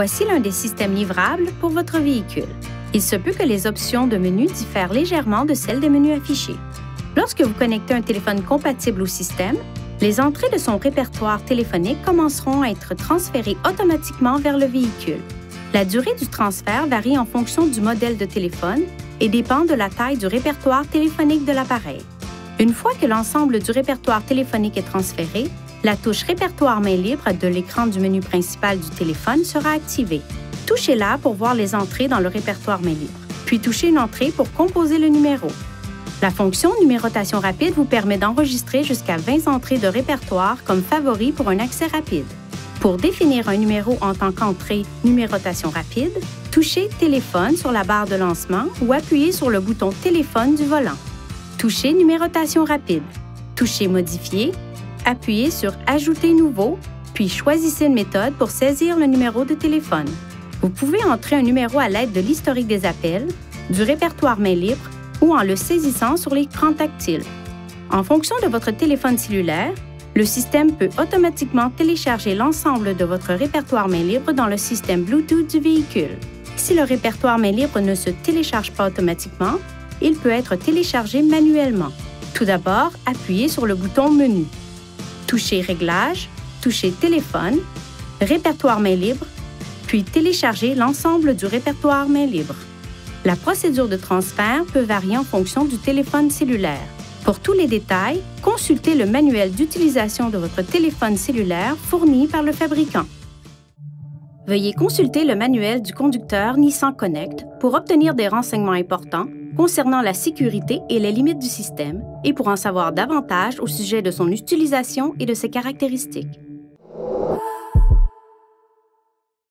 Voici l'un des systèmes livrables pour votre véhicule. Il se peut que les options de menu diffèrent légèrement de celles des menus affichés. Lorsque vous connectez un téléphone compatible au système, les entrées de son répertoire téléphonique commenceront à être transférées automatiquement vers le véhicule. La durée du transfert varie en fonction du modèle de téléphone et dépend de la taille du répertoire téléphonique de l'appareil. Une fois que l'ensemble du répertoire téléphonique est transféré, la touche Répertoire main libre de l'écran du menu principal du téléphone sera activée. Touchez-la pour voir les entrées dans le répertoire main libre, puis touchez une entrée pour composer le numéro. La fonction Numérotation rapide vous permet d'enregistrer jusqu'à 20 entrées de répertoire comme favoris pour un accès rapide. Pour définir un numéro en tant qu'entrée Numérotation rapide, touchez Téléphone sur la barre de lancement ou appuyez sur le bouton Téléphone du volant. Touchez Numérotation rapide. Touchez Modifier, appuyez sur Ajouter nouveau, puis choisissez une méthode pour saisir le numéro de téléphone. Vous pouvez entrer un numéro à l'aide de l'historique des appels, du répertoire main libre ou en le saisissant sur l'écran tactile. En fonction de votre téléphone cellulaire, le système peut automatiquement télécharger l'ensemble de votre répertoire main libre dans le système Bluetooth du véhicule. Si le répertoire main libre ne se télécharge pas automatiquement, il peut être téléchargé manuellement. Tout d'abord, appuyez sur le bouton Menu. Touchez Réglages, touchez Téléphone, Répertoire main libre, puis téléchargez l'ensemble du répertoire main libre. La procédure de transfert peut varier en fonction du téléphone cellulaire. Pour tous les détails, consultez le manuel d'utilisation de votre téléphone cellulaire fourni par le fabricant. Veuillez consulter le manuel du conducteur Nissan Connect pour obtenir des renseignements importants concernant la sécurité et les limites du système et pour en savoir davantage au sujet de son utilisation et de ses caractéristiques.